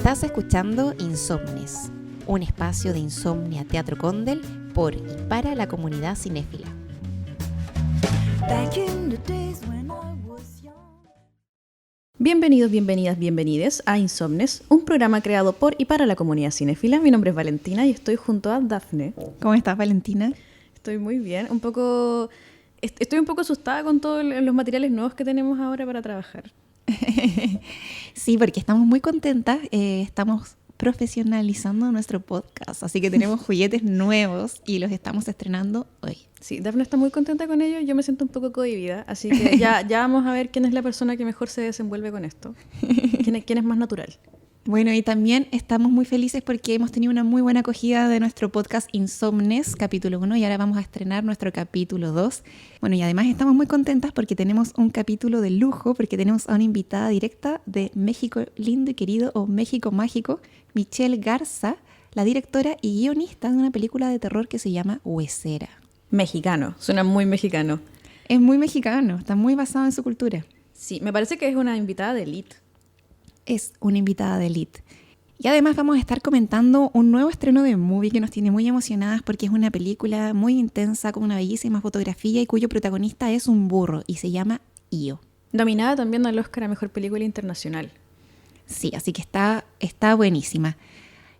Estás escuchando Insomnes, un espacio de Insomnia Teatro Condel por y para la comunidad cinéfila. Bienvenidos, bienvenidas, bienvenides a Insomnes, un programa creado por y para la comunidad cinéfila. Mi nombre es Valentina y estoy junto a Dafne. ¿Cómo estás, Valentina? Estoy muy bien, estoy un poco asustada con todos los materiales nuevos que tenemos ahora para trabajar. Sí, porque estamos muy contentas, estamos profesionalizando nuestro podcast, así que tenemos juguetes nuevos y los estamos estrenando hoy. Sí, Dafne está muy contenta con ello, yo me siento un poco cohibida, así que ya vamos a ver quién es la persona que mejor se desenvuelve con esto, quién es más natural. Bueno, y también estamos muy felices porque hemos tenido una muy buena acogida de nuestro podcast Insomnes, capítulo 1, y ahora vamos a estrenar nuestro capítulo 2. Bueno, y además estamos muy contentas porque tenemos un capítulo de lujo, porque tenemos a una invitada directa de México lindo y querido, o México mágico, Michelle Garza, la directora y guionista de una película de terror que se llama Huesera. Mexicano, suena muy mexicano. Es muy mexicano, está muy basado en su cultura. Sí, me parece que es una invitada de elite. Es una invitada de elite. Y además vamos a estar comentando un nuevo estreno de Movie que nos tiene muy emocionadas porque es una película muy intensa con una bellísima fotografía y cuyo protagonista es un burro y se llama Io. Nominada también al Oscar a Mejor Película Internacional. Sí, así que está buenísima.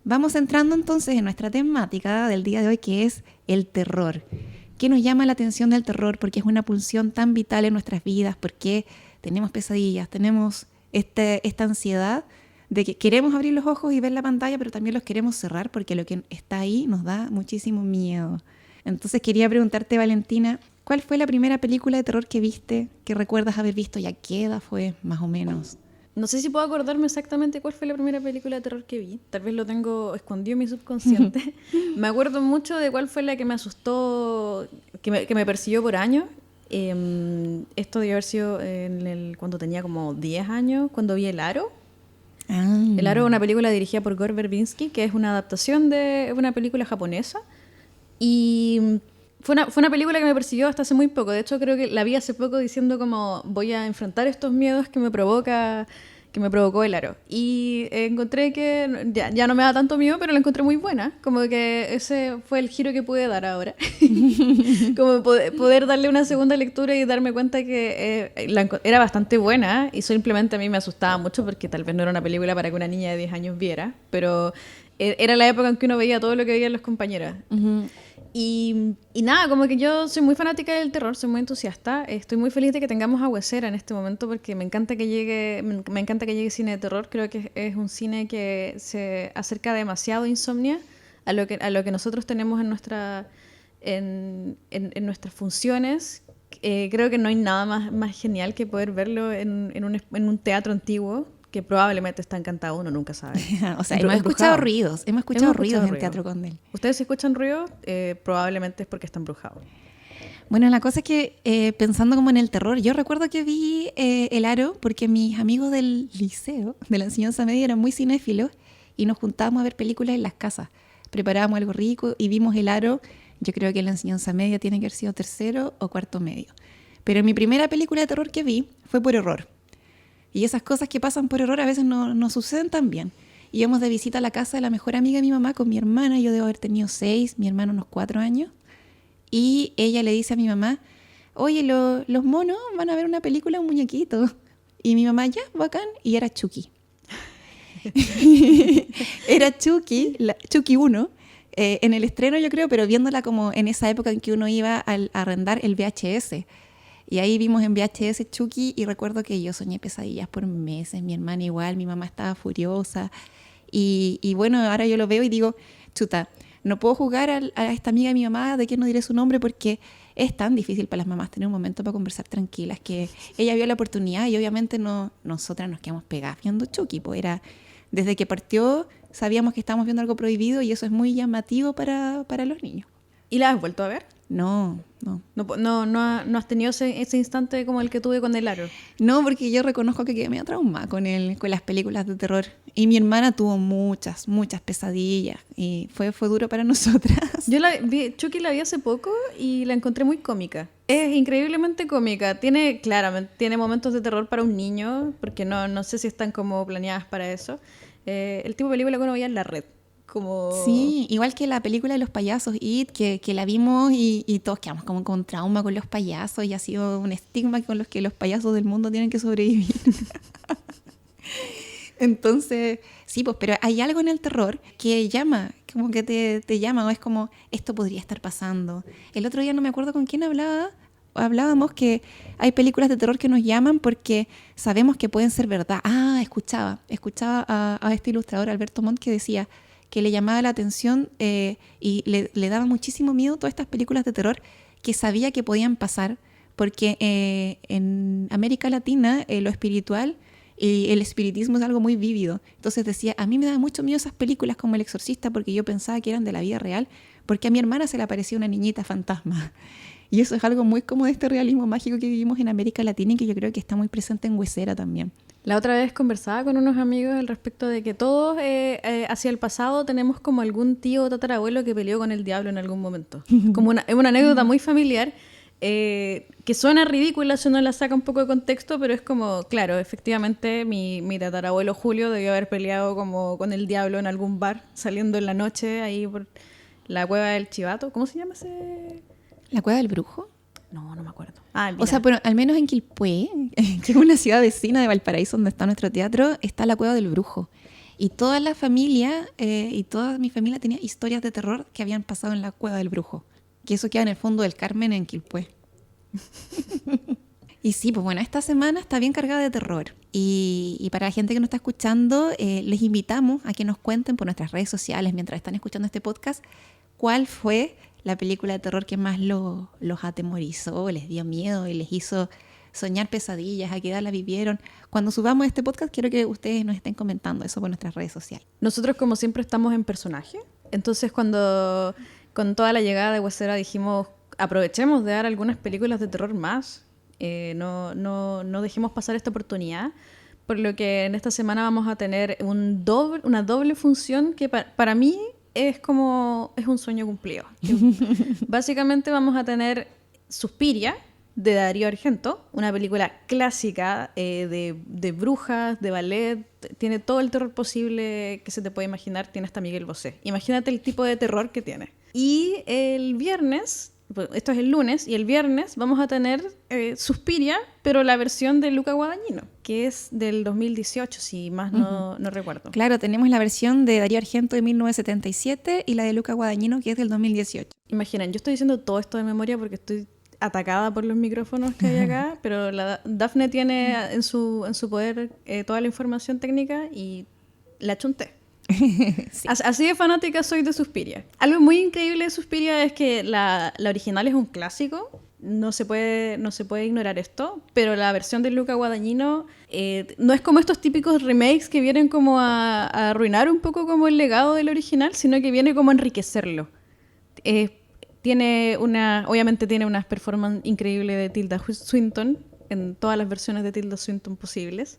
Vamos entrando entonces en nuestra temática del día de hoy, que es el terror. ¿Qué nos llama la atención del terror? Porque es una pulsión tan vital en nuestras vidas, porque tenemos pesadillas, tenemos esta ansiedad de que queremos abrir los ojos y ver la pantalla, pero también los queremos cerrar porque lo que está ahí nos da muchísimo miedo. Entonces quería preguntarte, Valentina, ¿cuál fue la primera película de terror que viste, que recuerdas haber visto y a qué edad fue, más o menos? No sé si puedo acordarme exactamente cuál fue la primera película de terror que vi. Tal vez lo tengo escondido en mi subconsciente. Me acuerdo mucho de cuál fue la que me asustó, que me persiguió por años. Esto debió haber sido cuando tenía como 10 años, cuando vi El Aro. El Aro es una película dirigida por Gore Verbinski, que es una adaptación de una película japonesa. Y fue una película que me persiguió hasta hace muy poco. De hecho, creo que la vi hace poco diciendo como voy a enfrentar estos miedos que me provocó El Aro. Y encontré que ya no me da tanto miedo, pero la encontré muy buena. Como que ese fue el giro que pude dar ahora. Como poder darle una segunda lectura y darme cuenta que era bastante buena y simplemente a mí me asustaba mucho porque tal vez no era una película para que una niña de 10 años viera, pero era la época en que uno veía todo lo que veían los compañeros. Uh-huh. Y nada, como que yo soy muy fanática del terror, soy muy entusiasta. Estoy muy feliz de que tengamos a Huesera en este momento porque me encanta que llegue cine de terror. Creo que es un cine que se acerca demasiado a Insomnia, a lo que nosotros tenemos en nuestras funciones. Creo que no hay nada más genial que poder verlo en un teatro antiguo, que probablemente está encantado, uno nunca sabe. O sea, hemos escuchado ruidos en Teatro Condel. ¿Ustedes escuchan ruidos? Probablemente es porque está embrujado. Bueno, la cosa es que pensando como en el terror, yo recuerdo que vi El Aro porque mis amigos del liceo, de la enseñanza media, eran muy cinéfilos y nos juntábamos a ver películas en las casas. Preparábamos algo rico y vimos El Aro. Yo creo que en la enseñanza media tiene que haber sido tercero o cuarto medio. Pero mi primera película de terror que vi fue por error. Y esas cosas que pasan por error a veces no suceden tan bien. Íbamos de visita a la casa de la mejor amiga de mi mamá con mi hermana. Yo debo haber tenido 6, mi hermano unos 4 años. Y ella le dice a mi mamá, oye, los monos van a ver una película, un muñequito. Y mi mamá, ya, bacán. Y era Chucky. Era Chucky, Chucky 1. En el estreno yo creo, pero viéndola como en esa época en que uno iba a arrendar el VHS. Y ahí vimos en VHS Chucky y recuerdo que yo soñé pesadillas por meses, mi hermana igual, mi mamá estaba furiosa. Y bueno, ahora yo lo veo y digo, chuta, no puedo jugar a esta amiga de mi mamá, de que no diré su nombre, porque es tan difícil para las mamás tener un momento para conversar tranquilas, que ella vio la oportunidad y obviamente nosotras nos quedamos pegadas viendo Chucky. Pues desde que partió sabíamos que estábamos viendo algo prohibido y eso es muy llamativo para los niños. ¿Y la has vuelto a ver? No. ¿No has tenido ese instante como el que tuve con El Aro? No, porque yo reconozco que quedé medio traumada con las películas de terror. Y mi hermana tuvo muchas pesadillas. Y fue duro para nosotras. Yo Chucky la vi hace poco y la encontré muy cómica. Es increíblemente cómica. Claramente tiene momentos de terror para un niño, porque no sé si están como planeadas para eso. el tipo de película que uno veía en la red. Como... Sí, igual que la película de los payasos, It, que la vimos y todos quedamos como con trauma con los payasos y ha sido un estigma con los que los payasos del mundo tienen que sobrevivir. Entonces, sí, pues, pero hay algo en el terror que llama, como que te llama, o es como, esto podría estar pasando. El otro día no me acuerdo con quién hablábamos que hay películas de terror que nos llaman porque sabemos que pueden ser verdad. Escuchaba a este ilustrador, Alberto Montt, que decía que le llamaba la atención y le daba muchísimo miedo todas estas películas de terror que sabía que podían pasar, porque en América Latina lo espiritual y el espiritismo es algo muy vívido. Entonces decía, a mí me da mucho miedo esas películas como El Exorcista porque yo pensaba que eran de la vida real, porque a mi hermana se le aparecía una niñita fantasma. Y eso es algo muy como de este realismo mágico que vivimos en América Latina y que yo creo que está muy presente en Huesera también. La otra vez conversaba con unos amigos al respecto de que todos hacia el pasado tenemos como algún tío o tatarabuelo que peleó con el diablo en algún momento. Como es una anécdota muy familiar que suena ridícula si uno la saca un poco de contexto, pero es como, claro, efectivamente mi tatarabuelo Julio debió haber peleado como con el diablo en algún bar, saliendo en la noche ahí por la cueva del Chivato. ¿Cómo se llama ese...? ¿La Cueva del Brujo? No me acuerdo. O sea, pero al menos en Quilpué, que es una ciudad vecina de Valparaíso donde está nuestro teatro, está la Cueva del Brujo. Y toda la familia, y toda mi familia tenía historias de terror que habían pasado en la Cueva del Brujo. Que eso queda en el fondo del Carmen en Quilpué. Y sí, pues bueno, esta semana está bien cargada de terror. Y para la gente que nos está escuchando, les invitamos a que nos cuenten por nuestras redes sociales mientras están escuchando este podcast cuál fue la película de terror que más los atemorizó, les dio miedo y les hizo soñar pesadillas, a qué edad la vivieron. Cuando subamos este podcast quiero que ustedes nos estén comentando eso por nuestras redes sociales. Nosotros como siempre estamos en personaje, entonces cuando con toda la llegada de Huesera dijimos aprovechemos de dar algunas películas de terror más, no dejemos pasar esta oportunidad, por lo que en esta semana vamos a tener una doble función que para mí es un sueño cumplido. Básicamente vamos a tener Suspiria, de Darío Argento, una película clásica de brujas, de ballet, tiene todo el terror posible que se te puede imaginar, tiene hasta Miguel Bosé. Imagínate el tipo de terror que tiene. Y el viernes, esto es el lunes, y el viernes vamos a tener Suspiria, pero la versión de Luca Guadagnino, que es del 2018, si más no recuerdo. Claro, tenemos la versión de Darío Argento de 1977 y la de Luca Guadagnino, que es del 2018. Imaginen, yo estoy diciendo todo esto de memoria porque estoy atacada por los micrófonos que hay acá, pero la Dafne tiene en su poder toda la información técnica y la chunté. Sí. Así de fanática soy de Suspiria. Algo muy increíble de Suspiria es que la original es un clásico, no se puede ignorar esto, pero la versión de Luca Guadagnino no es como estos típicos remakes que vienen como a arruinar un poco como el legado del original, sino que viene como a enriquecerlo. Obviamente tiene unas performances increíbles de Tilda Swinton en todas las versiones de Tilda Swinton posibles.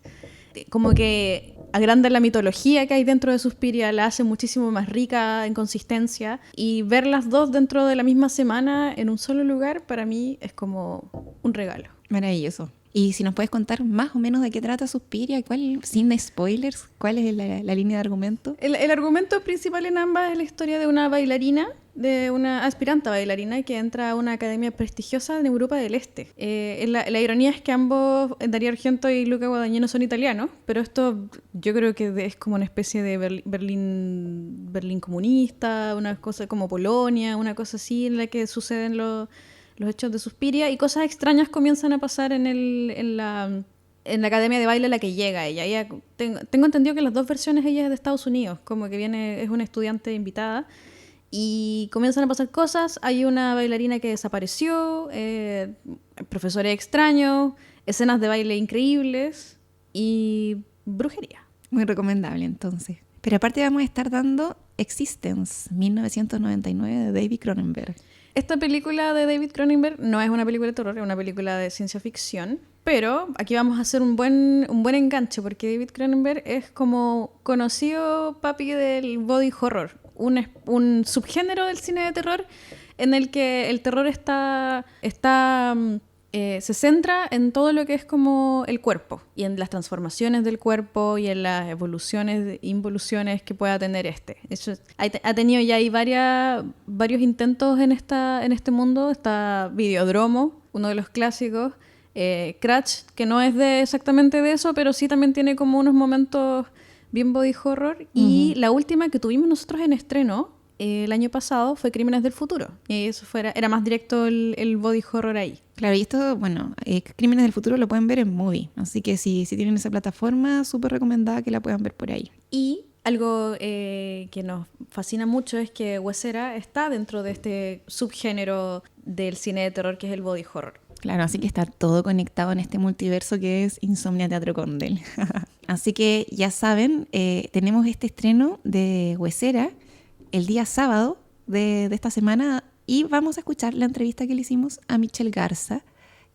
Como que agranda la mitología que hay dentro de Suspiria, la hace muchísimo más rica en consistencia, y ver las dos dentro de la misma semana en un solo lugar para mí es como un regalo. Maravilloso. Y si nos puedes contar más o menos de qué trata Suspiria, sin spoilers, ¿cuál es la línea de argumento? El argumento principal en ambas es la historia de una bailarina, de una aspirante bailarina que entra a una academia prestigiosa en Europa del Este. La ironía es que ambos, Darío Argento y Luca Guadagnino, son italianos, pero esto yo creo que es como una especie de Berlín comunista, una cosa como Polonia, una cosa así en la que suceden los hechos de Suspiria, y cosas extrañas comienzan a pasar en la academia de baile a la que llega ella. Tengo entendido que las dos versiones ella es de Estados Unidos, como que es una estudiante invitada, y comienzan a pasar cosas. Hay una bailarina que desapareció, profesores extraños, escenas de baile increíbles y brujería. Muy recomendable entonces. Pero aparte vamos a estar dando Existence, 1999, de David Cronenberg. Esta película de David Cronenberg no es una película de terror, es una película de ciencia ficción, pero aquí vamos a hacer un buen enganche, porque David Cronenberg es como conocido papi del body horror, un subgénero del cine de terror en el que el terror está se centra en todo lo que es como el cuerpo y en las transformaciones del cuerpo y en las evoluciones, involuciones que pueda tener este. Ha tenido ya ahí varios intentos en este mundo. Está Videodromo, uno de los clásicos. Crash, que no es exactamente de eso, pero sí también tiene como unos momentos bien body horror. Y la última que tuvimos nosotros en estreno el año pasado fue Crímenes del Futuro. Y eso era más directo el body horror ahí. Claro, y esto, bueno, Crímenes del Futuro lo pueden ver en Movie, así que si tienen esa plataforma, súper recomendada que la puedan ver por ahí. Y algo que nos fascina mucho es que Huesera está dentro de este subgénero del cine de terror que es el body horror. Claro, así que está todo conectado en este multiverso que es Insomnia Teatro Condel. Así que ya saben, tenemos este estreno de Huesera el día sábado de esta semana y vamos a escuchar la entrevista que le hicimos a Michelle Garza,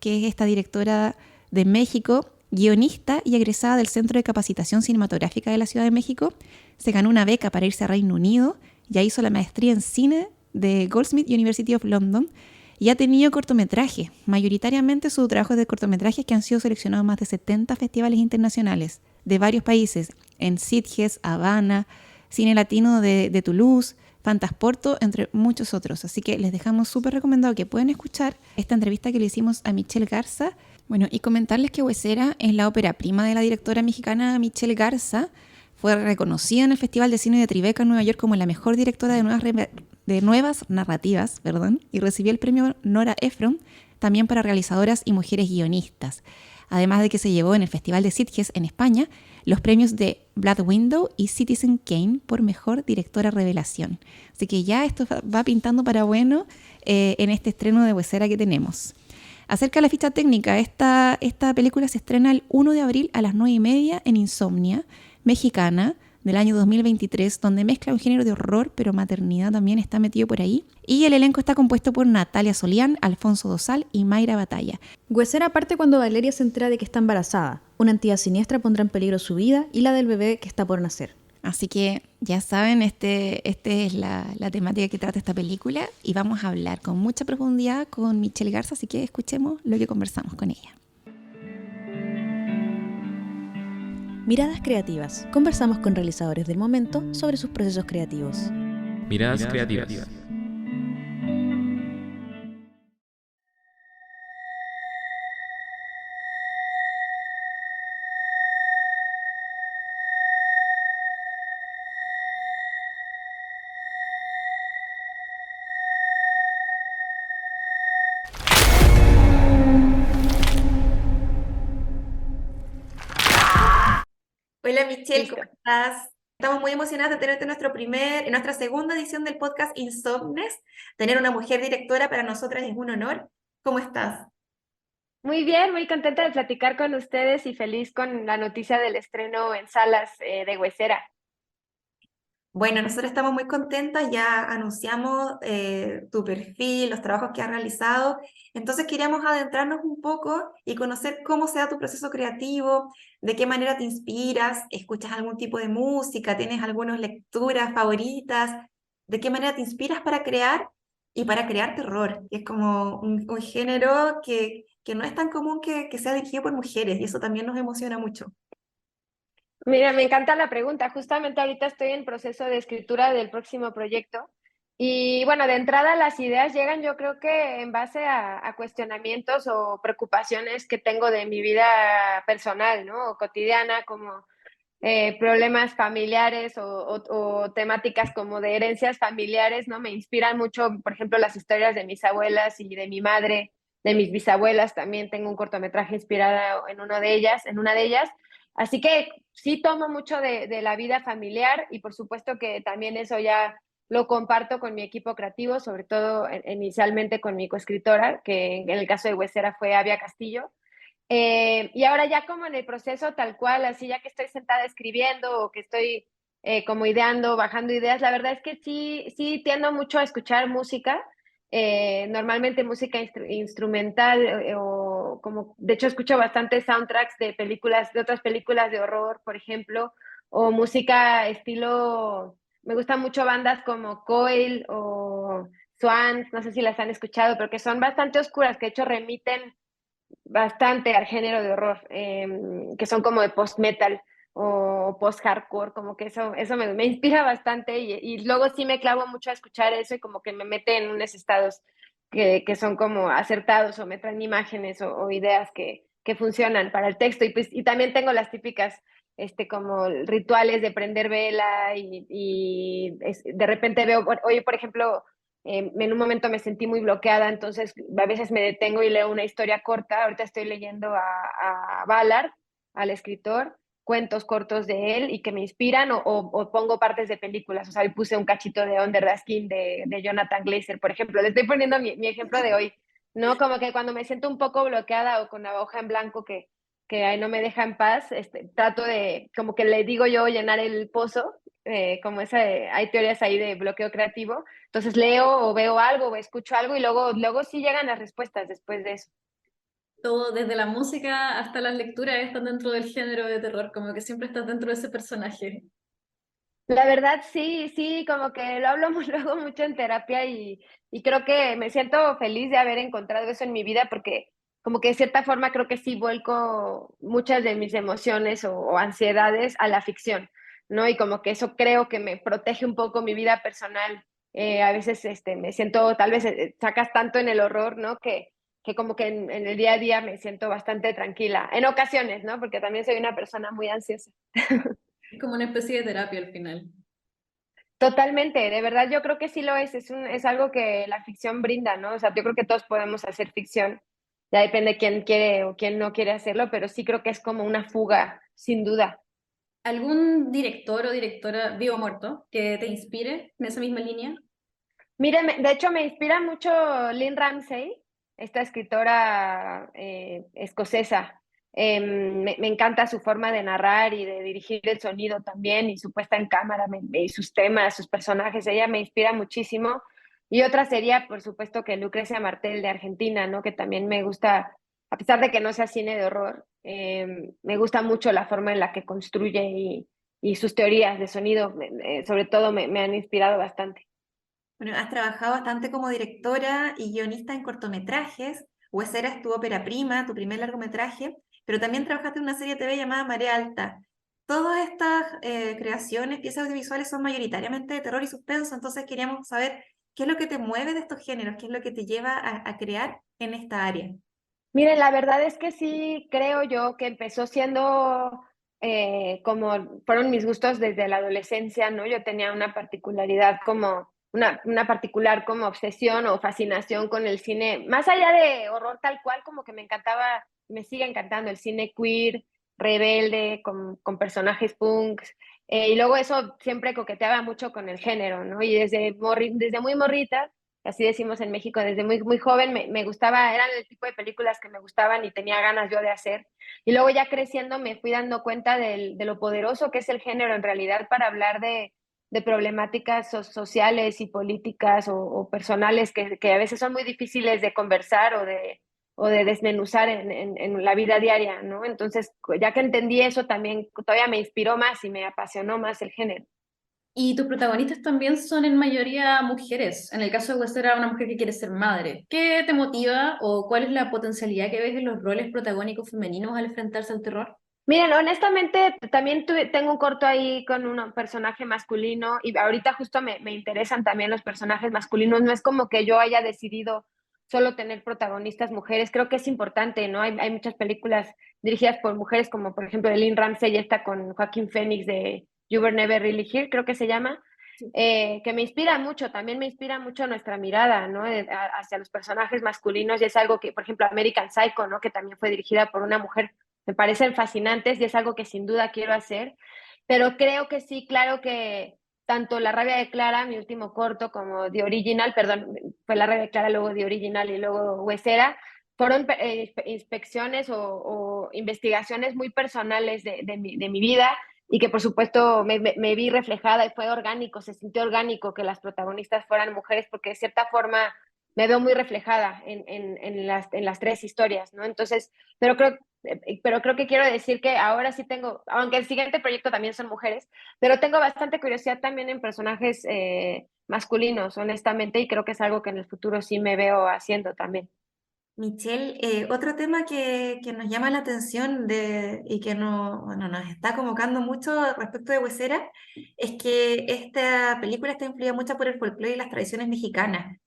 que es esta directora de México, guionista y egresada del Centro de Capacitación Cinematográfica de la Ciudad de México. Se ganó una beca para irse a Reino Unido, ya hizo la maestría en cine de Goldsmith University of London y ha tenido cortometrajes. Mayoritariamente su trabajo es de cortometrajes que han sido seleccionados en más de 70 festivales internacionales de varios países, en Sitges, Habana, Cine Latino de Toulouse, Fantasporto, entre muchos otros. Así que les dejamos súper recomendado que pueden escuchar esta entrevista que le hicimos a Michelle Garza. Bueno, y comentarles que Huesera es la ópera prima de la directora mexicana Michelle Garza. Fue reconocida en el Festival de Cine de Tribeca en Nueva York como la mejor directora de nuevas narrativas, y recibió el premio Nora Ephron también para realizadoras y mujeres guionistas. Además de que se llevó en el Festival de Sitges en España los premios de Black Window y Citizen Kane por mejor directora revelación. Así que ya esto va pintando para bueno en este estreno de Huesera que tenemos. Acerca de la ficha técnica, esta película se estrena el 1 de abril a las 9:30 en Insomnia, mexicana, del año 2023, donde mezcla un género de horror, pero maternidad también está metido por ahí. Y el elenco está compuesto por Natalia Solián, Alfonso Dosal y Mayra Batalla. Huesera parte cuando Valeria se entera de que está embarazada. Una entidad siniestra pondrá en peligro su vida y la del bebé que está por nacer. Así que ya saben, este es la temática que trata esta película y vamos a hablar con mucha profundidad con Michelle Garza, así que escuchemos lo que conversamos con ella. Miradas creativas. Conversamos con realizadores del momento sobre sus procesos creativos. Miradas creativas. Hola Michelle, Listo. ¿cómo estás? Estamos muy emocionadas de tenerte en nuestra segunda edición del podcast Insomnes. Tener una mujer directora para nosotras es un honor. ¿Cómo estás? Muy bien, muy contenta de platicar con ustedes y feliz con la noticia del estreno en salas de Huesera. Bueno, nosotros estamos muy contentas, ya anunciamos tu perfil, los trabajos que has realizado, entonces queríamos adentrarnos un poco y conocer cómo se da tu proceso creativo, de qué manera te inspiras, escuchas algún tipo de música, tienes algunas lecturas favoritas, de qué manera te inspiras para crear y para crear terror, que es como un género que no es tan común que sea dirigido por mujeres y eso también nos emociona mucho. Mira, me encanta la pregunta. Justamente ahorita estoy en proceso de escritura del próximo proyecto. Y bueno, de entrada las ideas llegan yo creo que en base a cuestionamientos o preocupaciones que tengo de mi vida personal, ¿no? O cotidiana, como problemas familiares o temáticas como de herencias familiares, ¿no? Me inspiran mucho, por ejemplo, las historias de mis abuelas y de mi madre, de mis bisabuelas. También tengo un cortometraje inspirado en una de ellas. Así que sí tomo mucho de la vida familiar y por supuesto que también eso ya lo comparto con mi equipo creativo, sobre todo inicialmente con mi coescritora, que en el caso de Huesera fue Avia Castillo. Y ahora ya como en el proceso tal cual, así ya que estoy sentada escribiendo o que estoy como ideando, bajando ideas, la verdad es que sí tiendo mucho a escuchar música, normalmente música instrumental o como, de hecho escucho bastante soundtracks de películas, de otras películas de horror, por ejemplo, o música estilo, me gustan mucho bandas como Coil o Swans, no sé si las han escuchado, pero que son bastante oscuras, que de hecho remiten bastante al género de horror, que son como de post-metal o post-hardcore, como que eso me inspira bastante y luego sí me clavo mucho a escuchar eso y como que me mete en unos estados que son como acertados o me traen imágenes o ideas que funcionan para el texto y, pues, y también tengo las típicas como rituales de prender vela de repente veo, oye, por ejemplo, en un momento me sentí muy bloqueada, entonces a veces me detengo y leo una historia corta. Ahorita estoy leyendo a Ballard, al escritor, cuentos cortos de él y que me inspiran o pongo partes de películas. O sea, hoy puse un cachito de Under the Skin de Jonathan Glazer, por ejemplo. Le estoy poniendo mi ejemplo de hoy, ¿no? Como que cuando me siento un poco bloqueada o con la hoja en blanco que ahí no me deja en paz, trato de, como que le digo yo, llenar el pozo, como hay teorías ahí de bloqueo creativo, entonces leo o veo algo o escucho algo y luego sí llegan las respuestas después de eso. Todo, desde la música hasta las lecturas, están dentro del género de terror, como que siempre estás dentro de ese personaje. La verdad, sí, sí, como que lo hablo luego mucho en terapia y creo que me siento feliz de haber encontrado eso en mi vida porque como que de cierta forma creo que sí vuelco muchas de mis emociones o ansiedades a la ficción, ¿no? Y como que eso creo que me protege un poco mi vida personal. A veces me siento, tal vez sacas tanto en el horror, ¿no? Que como que en el día a día me siento bastante tranquila, en ocasiones, ¿no? Porque también soy una persona muy ansiosa. Es como una especie de terapia al final. Totalmente, de verdad yo creo que sí lo es algo que la ficción brinda, ¿no? O sea, yo creo que todos podemos hacer ficción, ya depende quién quiere o quién no quiere hacerlo, pero sí creo que es como una fuga, sin duda. ¿Algún director o directora vivo o muerto que te inspire en esa misma línea? Mire, de hecho me inspira mucho Lynn Ramsey, esta escritora escocesa. Me encanta su forma de narrar y de dirigir el sonido también y su puesta en cámara y sus temas, sus personajes. Ella me inspira muchísimo. Y otra sería, por supuesto, que Lucrecia Martel de Argentina, ¿no? Que también me gusta, a pesar de que no sea cine de horror, me gusta mucho la forma en la que construye y sus teorías de sonido, sobre todo, me han inspirado bastante. Bueno, has trabajado bastante como directora y guionista en cortometrajes. Huesera es tu ópera prima, tu primer largometraje, pero también trabajaste en una serie de TV llamada Marea Alta. Todas estas creaciones, piezas audiovisuales son mayoritariamente de terror y suspenso, entonces queríamos saber qué es lo que te mueve de estos géneros, qué es lo que te lleva a crear en esta área. Miren, la verdad es que sí creo yo que empezó siendo como fueron mis gustos desde la adolescencia, ¿no? Yo tenía una particularidad como, una particular como obsesión o fascinación con el cine, más allá de horror tal cual, como que me encantaba, me sigue encantando el cine queer, rebelde, con personajes punks, y luego eso siempre coqueteaba mucho con el género, ¿no? Y desde muy morrita así decimos en México, desde muy joven me gustaba, eran el tipo de películas que me gustaban y tenía ganas yo de hacer. Y luego ya creciendo me fui dando cuenta de lo poderoso que es el género en realidad para hablar de problemáticas sociales y políticas o personales que a veces son muy difíciles de conversar o de desmenuzar en la vida diaria, ¿no? Entonces, ya que entendí eso, también todavía me inspiró más y me apasionó más el género. Y tus protagonistas también son en mayoría mujeres. En el caso de Wester era una mujer que quiere ser madre. ¿Qué te motiva o cuál es la potencialidad que ves en los roles protagónicos femeninos al enfrentarse al terror? Miren, honestamente, también tengo un corto ahí con un personaje masculino y ahorita justo me interesan también los personajes masculinos. No es como que yo haya decidido solo tener protagonistas mujeres. Creo que es importante, ¿no? Hay muchas películas dirigidas por mujeres, como por ejemplo Lynn Ramsey, esta con Joaquín Phoenix de You Were Never Really Here, creo que se llama, que me inspira mucho. También me inspira mucho nuestra mirada, ¿no? Hacia los personajes masculinos y es algo que, por ejemplo, American Psycho, ¿no? Que también fue dirigida por una mujer me parecen fascinantes y es algo que sin duda quiero hacer, pero creo que sí, claro que tanto La rabia de Clara, mi último corto, como The Original, perdón, fue La rabia de Clara, luego The Original y luego Huesera, fueron inspecciones o investigaciones muy personales de mi vida y que por supuesto me vi reflejada y fue orgánico, se sintió orgánico que las protagonistas fueran mujeres porque de cierta forma me veo muy reflejada en las tres historias, ¿no? Entonces, pero creo que quiero decir que ahora sí tengo, aunque el siguiente proyecto también son mujeres, pero tengo bastante curiosidad también en personajes masculinos, honestamente, y creo que es algo que en el futuro sí me veo haciendo también. Michelle, otro tema que nos llama la atención y que bueno, nos está convocando mucho respecto de Huesera es que esta película está influida mucho por el folclore y las tradiciones mexicanas,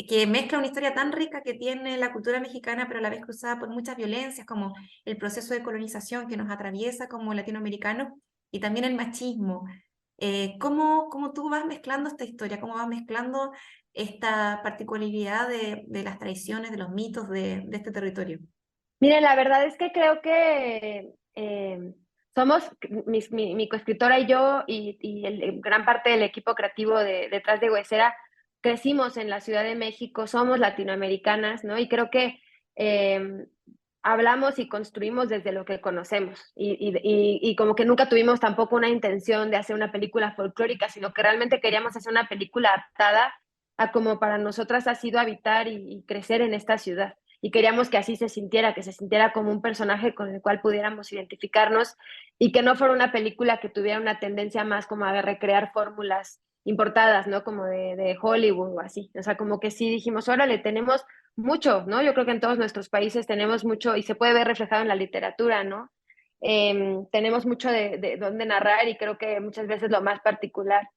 que mezcla una historia tan rica que tiene la cultura mexicana, pero a la vez cruzada por muchas violencias, como el proceso de colonización que nos atraviesa como latinoamericanos y también el machismo. ¿Cómo tú vas mezclando esta historia? ¿Cómo vas mezclando esta particularidad de las tradiciones, de los mitos de este territorio? Miren, la verdad es que creo que somos, mi coescritora y yo, y gran parte del equipo creativo detrás de Huesera, crecimos en la Ciudad de México, somos latinoamericanas, ¿no? Y creo que eh, hablamos y construimos desde lo que conocemos. Y como que nunca tuvimos tampoco una intención de hacer una película folclórica, sino que realmente queríamos hacer una película adaptada a como para nosotras ha sido habitar y crecer en esta ciudad y queríamos que así se sintiera, que se sintiera como un personaje con el cual pudiéramos identificarnos y que no fuera una película que tuviera una tendencia más como a recrear fórmulas importadas, ¿no? Como de Hollywood o así. O sea, como que sí dijimos, órale, tenemos mucho, ¿no? Yo creo que en todos nuestros países tenemos mucho y se puede ver reflejado en la literatura, ¿no? Tenemos mucho de dónde narrar y creo que muchas veces lo más particular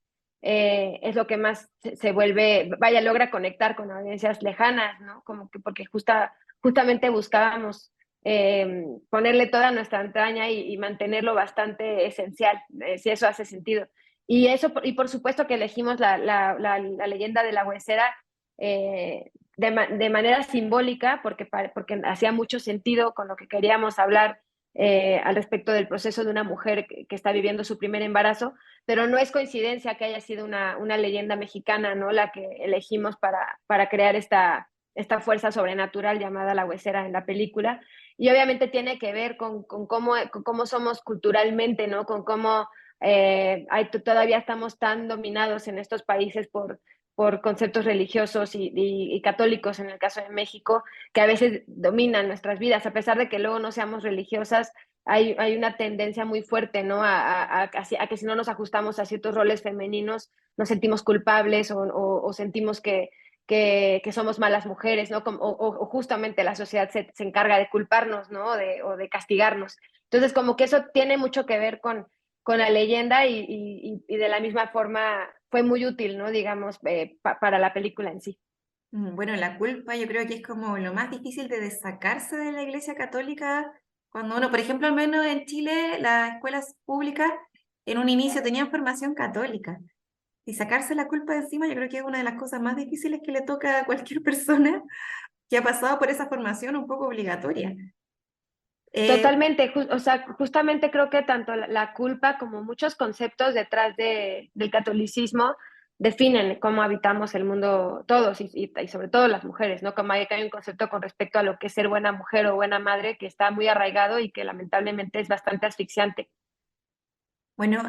es lo que más se vuelve, vaya, logra conectar con audiencias lejanas, ¿no? Como que porque justamente buscábamos ponerle toda nuestra entraña y mantenerlo bastante esencial, si eso hace sentido. Y por supuesto que elegimos la leyenda de la huesera de manera simbólica, porque hacía mucho sentido con lo que queríamos hablar al respecto del proceso de una mujer que está viviendo su primer embarazo, pero no es coincidencia que haya sido una leyenda mexicana, ¿no? La que elegimos para crear esta fuerza sobrenatural llamada la huesera en la película. Y obviamente tiene que ver con cómo somos culturalmente, ¿no? Con cómo todavía estamos tan dominados en estos países por conceptos religiosos y católicos, en el caso de México, que a veces dominan nuestras vidas, a pesar de que luego no seamos religiosas, hay una tendencia muy fuerte, ¿no? A que si no nos ajustamos a ciertos roles femeninos, nos sentimos culpables o sentimos que somos malas mujeres, ¿no? O justamente la sociedad se encarga de culparnos, ¿no? O de castigarnos. Entonces, como que eso tiene mucho que ver con la leyenda y de la misma forma fue muy útil, ¿no? Digamos, para la película en sí. Bueno, la culpa yo creo que es como lo más difícil de desacarse de la Iglesia Católica cuando uno, por ejemplo, al menos en Chile, las escuelas públicas en un inicio tenían formación católica y sacarse la culpa de encima yo creo que es una de las cosas más difíciles que le toca a cualquier persona que ha pasado por esa formación un poco obligatoria. Totalmente, o sea, justamente creo que tanto la culpa como muchos conceptos detrás del catolicismo definen cómo habitamos el mundo todos y sobre todo las mujeres, ¿no? Como hay un concepto con respecto a lo que es ser buena mujer o buena madre que está muy arraigado y que lamentablemente es bastante asfixiante. Bueno,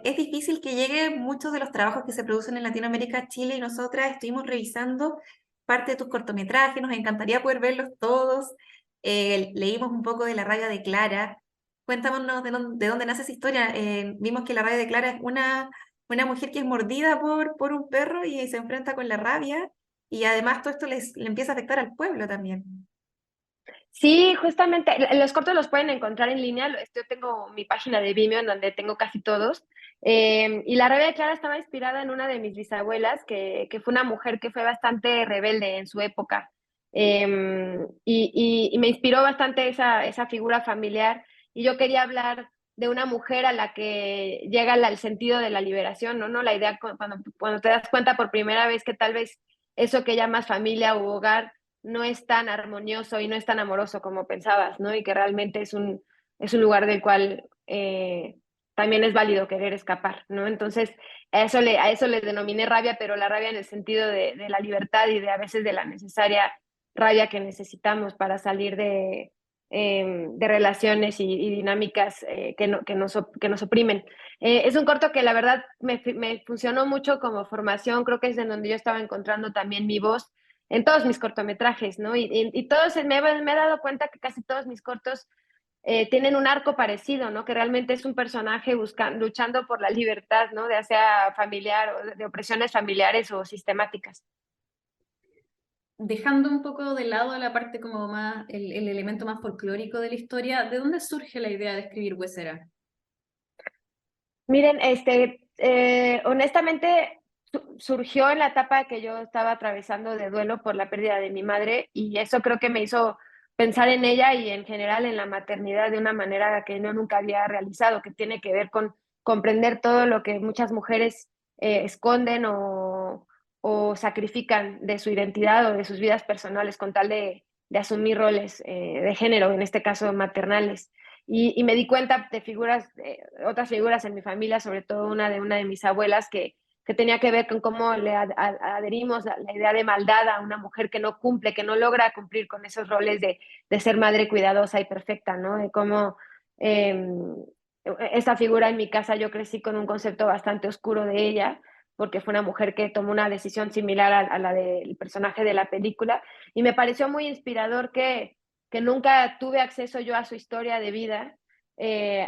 es difícil que lleguen muchos de los trabajos que se producen en Latinoamérica a Chile y nosotras estuvimos revisando parte de tus cortometrajes, nos encantaría poder verlos todos. Leímos un poco de La rabia de Clara. Cuéntanos de dónde nace esa historia. Vimos que La rabia de Clara es una mujer que es mordida por un perro y se enfrenta con la rabia y además todo esto le empieza a afectar al pueblo también. Sí, justamente, los cortos los pueden encontrar en línea. Yo tengo mi página de Vimeo en donde tengo casi todos. Y La rabia de Clara estaba inspirada en una de mis bisabuelas, que fue una mujer que fue bastante rebelde en su época. Y me inspiró bastante esa figura familiar. Y yo quería hablar de una mujer a la que llega el sentido de la liberación, ¿no? La idea cuando te das cuenta por primera vez que tal vez eso que llamas familia u hogar no es tan armonioso y no es tan amoroso como pensabas, ¿no? Y que realmente es un lugar del cual también es válido querer escapar, ¿no? Entonces, a eso le denominé rabia, pero la rabia en el sentido de la libertad y de a veces de la necesaria rabia que necesitamos para salir de relaciones y dinámicas que nos oprimen. Es un corto que la verdad me funcionó mucho como formación, creo que es en donde yo estaba encontrando también mi voz en todos mis cortometrajes, ¿no? Y todos, me he dado cuenta que casi todos mis cortos tienen un arco parecido, ¿no? Que realmente es un personaje luchando por la libertad, ¿no? Ya sea familiar o de opresiones familiares o sistemáticas. dejando un poco de lado la parte como más, el elemento más folclórico de la historia, ¿de dónde surge la idea de escribir Huesera? Miren, honestamente surgió en la etapa que yo estaba atravesando de duelo por la pérdida de mi madre y eso creo que me hizo pensar en ella y en general en la maternidad de una manera que no nunca había realizado, que tiene que ver con comprender todo lo que muchas mujeres esconden o sacrifican de su identidad o de sus vidas personales con tal de asumir roles de género, en este caso maternales. Y me di cuenta de figuras, otras figuras en mi familia, sobre todo una de mis abuelas, que tenía que ver con cómo le adherimos la idea de maldad a una mujer que no cumple, que no logra cumplir con esos roles de ser madre cuidadosa y perfecta, ¿no? De cómo eh, esa figura en mi casa yo crecí con un concepto bastante oscuro de ella, porque fue una mujer que tomó una decisión similar a la del personaje de la película, y me pareció muy inspirador que nunca tuve acceso yo a su historia de vida,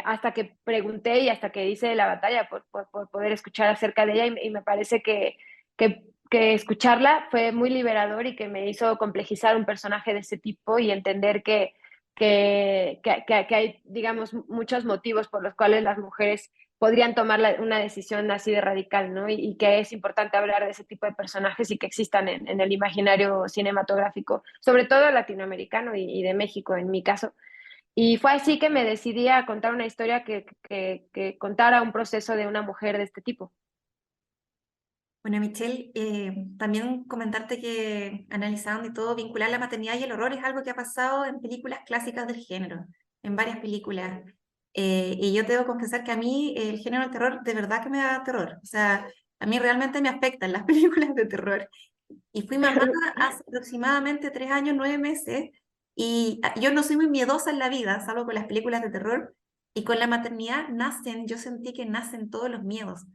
hasta que pregunté y hasta que hice la batalla por poder escuchar acerca de ella y me parece que escucharla fue muy liberador y que me hizo complejizar un personaje de ese tipo y entender que hay, digamos, muchos motivos por los cuales las mujeres podrían tomar una decisión así de radical, ¿no? Y que es importante hablar de ese tipo de personajes y que existan en el imaginario cinematográfico, sobre todo latinoamericano y de México en mi caso. Y fue así que me decidí a contar una historia que contara un proceso de una mujer de este tipo. Bueno, Michelle, también comentarte que analizando y todo, vincular la maternidad y el horror es algo que ha pasado en películas clásicas del género, en varias películas. Y yo debo confesar que a mí el género del terror de verdad que me da terror. O sea, a mí realmente me afectan las películas de terror. Y fui mamá hace aproximadamente 3 años, 9 meses, y yo no soy muy miedosa en la vida, salvo con las películas de terror. Y con la maternidad nacen, yo sentí que nacen todos los miedos.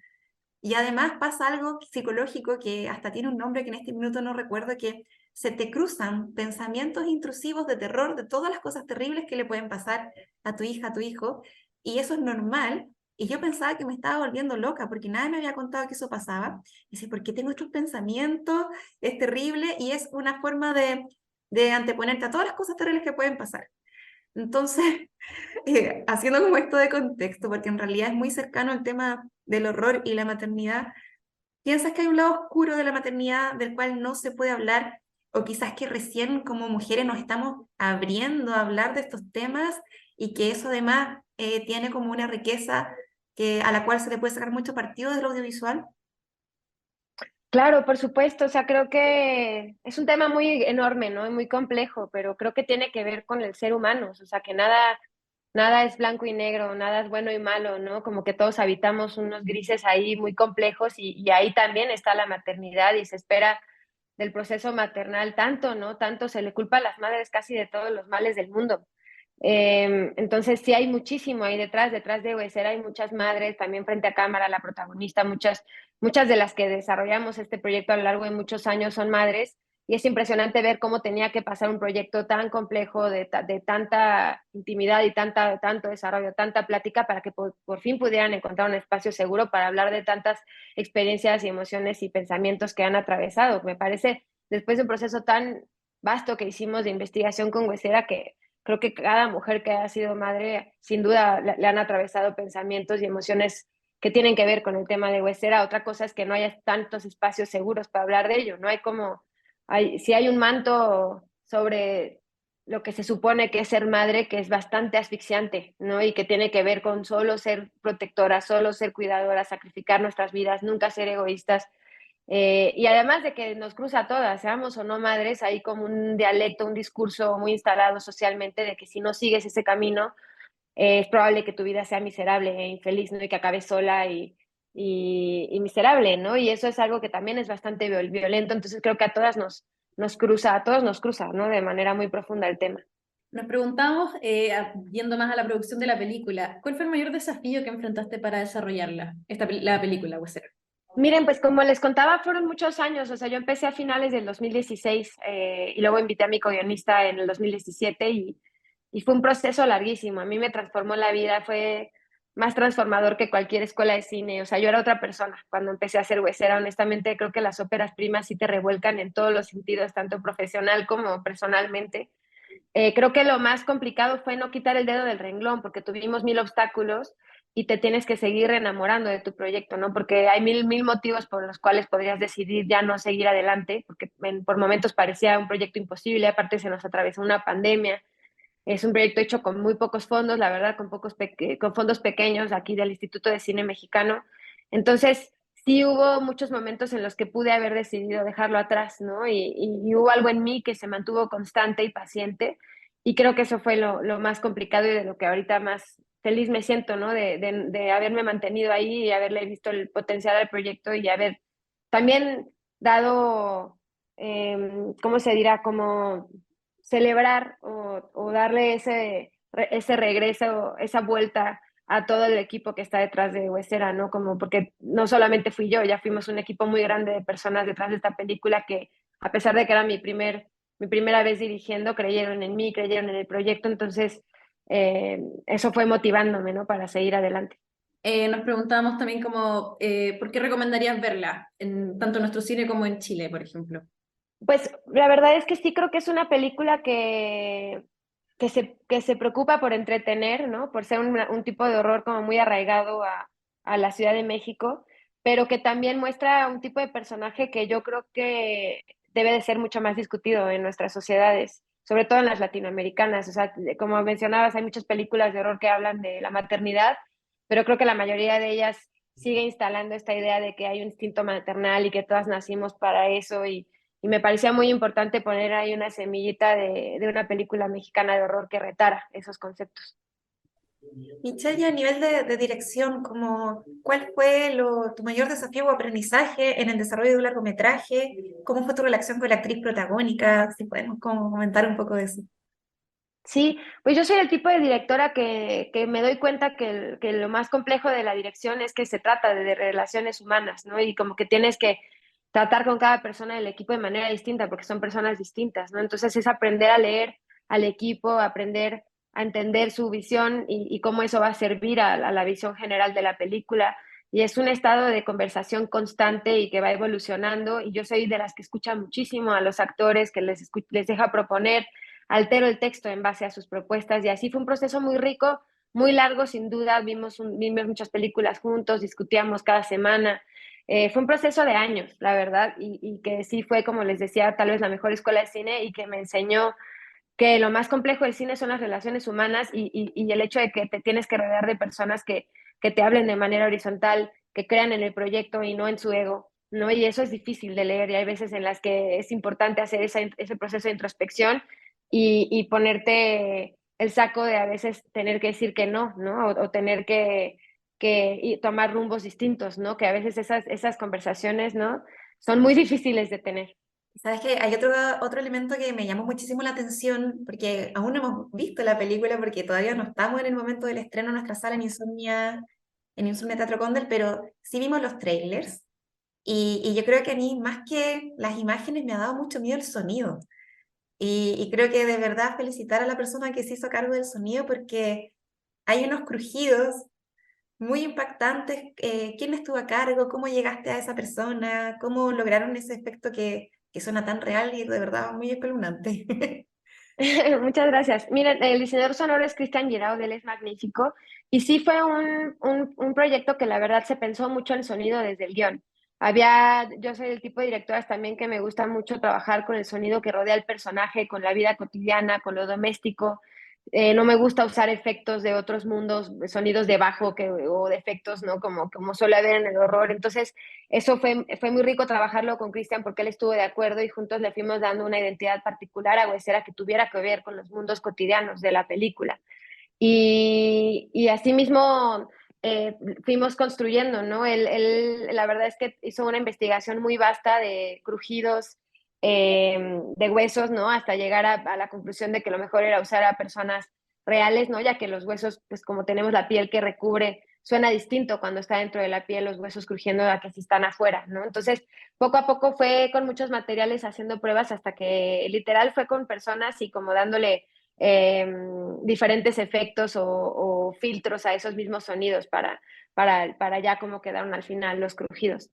Y además pasa algo psicológico que hasta tiene un nombre que en este minuto no recuerdo, que se te cruzan pensamientos intrusivos de terror de todas las cosas terribles que le pueden pasar a tu hija, a tu hijo, y eso es normal. Y yo pensaba que me estaba volviendo loca porque nadie me había contado que eso pasaba. Y dice, ¿por qué tengo estos pensamientos? Es terrible y es una forma de anteponerte a todas las cosas terribles que pueden pasar. Entonces, haciendo como esto de contexto, porque en realidad es muy cercano el tema del horror y la maternidad, ¿piensas que hay un lado oscuro de la maternidad del cual no se puede hablar? O quizás que recién como mujeres nos estamos abriendo a hablar de estos temas y que eso además tiene como una riqueza a la cual se le puede sacar mucho partido del audiovisual. Claro, por supuesto, o sea, creo que es un tema muy enorme, ¿no? Y muy complejo, pero creo que tiene que ver con el ser humano, o sea, que nada es blanco y negro, nada es bueno y malo, ¿no? Como que todos habitamos unos grises ahí muy complejos y ahí también está la maternidad y se espera del proceso maternal tanto, ¿no? Tanto se le culpa a las madres casi de todos los males del mundo. Entonces sí hay muchísimo ahí detrás de Huesera hay muchas madres, también frente a cámara, la protagonista, muchas de las que desarrollamos este proyecto a lo largo de muchos años son madres, y es impresionante ver cómo tenía que pasar un proyecto tan complejo, de tanta intimidad y tanto desarrollo, tanta plática, para que por fin pudieran encontrar un espacio seguro para hablar de tantas experiencias y emociones y pensamientos que han atravesado. Me parece, después de un proceso tan vasto que hicimos de investigación con Huesera, que creo que cada mujer que ha sido madre, sin duda, le han atravesado pensamientos y emociones que tienen que ver con el tema de Huesera. Otra cosa es que no haya tantos espacios seguros para hablar de ello. No hay como, si hay un manto sobre lo que se supone que es ser madre, que es bastante asfixiante, ¿no? Y que tiene que ver con solo ser protectora, solo ser cuidadora, sacrificar nuestras vidas, nunca ser egoístas. Y además de que nos cruza a todas, seamos o no madres, hay como un dialecto, un discurso muy instalado socialmente de que si no sigues ese camino, es probable que tu vida sea miserable e infeliz, ¿no? Y que acabes sola y miserable, ¿no? Y eso es algo que también es bastante violento, entonces creo que a todos nos cruza, ¿no? De manera muy profunda el tema. Nos preguntamos, yendo más a la producción de la película, ¿cuál fue el mayor desafío que enfrentaste para desarrollarla, la película, Huesera? Miren, pues como les contaba, fueron muchos años, o sea, yo empecé a finales del 2016 y luego invité a mi co-guionista en el 2017 y fue un proceso larguísimo. A mí me transformó la vida, fue más transformador que cualquier escuela de cine. O sea, yo era otra persona cuando empecé a ser huesera. Honestamente, creo que las óperas primas sí te revuelcan en todos los sentidos, tanto profesional como personalmente. Creo que lo más complicado fue no quitar el dedo del renglón, porque tuvimos mil obstáculos y te tienes que seguir enamorando de tu proyecto, ¿no? Porque hay mil motivos por los cuales podrías decidir ya no seguir adelante, porque por momentos parecía un proyecto imposible, aparte se nos atravesó una pandemia. Es un proyecto hecho con muy pocos fondos, la verdad, con fondos pequeños aquí del Instituto de Cine Mexicano. Entonces, sí hubo muchos momentos en los que pude haber decidido dejarlo atrás, ¿no? Y hubo algo en mí que se mantuvo constante y paciente. Y creo que eso fue lo más complicado y de lo que ahorita más feliz me siento, ¿no? De haberme mantenido ahí y haberle visto el potencial al proyecto y haber también dado, ¿cómo se dirá? Como celebrar o darle ese regreso, esa vuelta a todo el equipo que está detrás de Huesera, ¿no? Como porque no solamente fui yo, ya fuimos un equipo muy grande de personas detrás de esta película que, a pesar de que era mi primera vez dirigiendo, creyeron en mí, creyeron en el proyecto, entonces eso fue motivándome, ¿no? Para seguir adelante. Nos preguntábamos también como, ¿por qué recomendarías verla, tanto en nuestro cine como en Chile, por ejemplo? Pues la verdad es que sí creo que es una película que se preocupa por entretener, ¿no? Por ser un tipo de horror como muy arraigado a la Ciudad de México, pero que también muestra un tipo de personaje que yo creo que debe de ser mucho más discutido en nuestras sociedades, sobre todo en las latinoamericanas. O sea, como mencionabas, hay muchas películas de horror que hablan de la maternidad, pero creo que la mayoría de ellas sigue instalando esta idea de que hay un instinto maternal y que todas nacimos para eso y me parecía muy importante poner ahí una semillita de una película mexicana de horror que retara esos conceptos. Michelle, y a nivel de dirección, como, ¿cuál fue tu mayor desafío o aprendizaje en el desarrollo de un largometraje? ¿Cómo fue tu relación con la actriz protagónica? Si podemos como comentar un poco de eso. Sí, pues yo soy el tipo de directora que me doy cuenta que lo más complejo de la dirección es que se trata de relaciones humanas, ¿no? Y como que tienes que tratar con cada persona del equipo de manera distinta, porque son personas distintas, ¿no? Entonces es aprender a leer al equipo, aprender a entender su visión y cómo eso va a servir a la visión general de la película. Y es un estado de conversación constante y que va evolucionando. Y yo soy de las que escucha muchísimo a los actores, que les deja proponer, altero el texto en base a sus propuestas y así fue un proceso muy rico, muy largo sin duda, vimos muchas películas juntos, discutíamos cada semana, fue un proceso de años, la verdad, y que sí fue, como les decía, tal vez la mejor escuela de cine y que me enseñó que lo más complejo del cine son las relaciones humanas y el hecho de que te tienes que rodear de personas que te hablen de manera horizontal, que crean en el proyecto y no en su ego, ¿no? Y eso es difícil de leer y hay veces en las que es importante hacer ese proceso de introspección y ponerte el saco de a veces tener que decir que no, ¿no? O tener que tomar rumbos distintos, ¿no? Que a veces esas conversaciones, ¿no? Son muy difíciles de tener. Sabes que hay otro elemento que me llamó muchísimo la atención, porque aún no hemos visto la película, porque todavía no estamos en el momento del estreno en nuestra sala en Insomnia Teatro Condel, pero sí vimos los trailers. Y yo creo que a mí, más que las imágenes, me ha dado mucho miedo el sonido. Y creo que de verdad felicitar a la persona que se hizo cargo del sonido, porque hay unos crujidos muy impactantes. ¿Quién estuvo a cargo? ¿Cómo llegaste a esa persona? ¿Cómo lograron ese efecto que suena tan real y de verdad muy espeluznante? Muchas gracias. Miren, el diseñador sonoro es Cristian Guirao, él es magnífico. Y sí fue un proyecto que la verdad se pensó mucho el sonido desde el guión. Yo soy el tipo de directoras también que me gusta mucho trabajar con el sonido que rodea al personaje, con la vida cotidiana, con lo doméstico. No me gusta usar efectos de otros mundos, sonidos de bajo o de efectos, ¿no? Como suele haber en el horror. Entonces, eso fue muy rico trabajarlo con Cristian porque él estuvo de acuerdo y juntos le fuimos dando una identidad particular a Huesera que tuviera que ver con los mundos cotidianos de la película. Y asimismo fuimos construyendo, ¿no? La verdad es que hizo una investigación muy vasta de crujidos, de huesos, ¿no? Hasta llegar a la conclusión de que lo mejor era usar a personas reales, ¿no? Ya que los huesos, pues como tenemos la piel que recubre, suena distinto cuando está dentro de la piel los huesos crujiendo a que si están afuera, ¿no? Entonces, poco a poco fue con muchos materiales haciendo pruebas hasta que literal fue con personas y como dándole diferentes efectos o filtros a esos mismos sonidos para ya como quedaron al final los crujidos.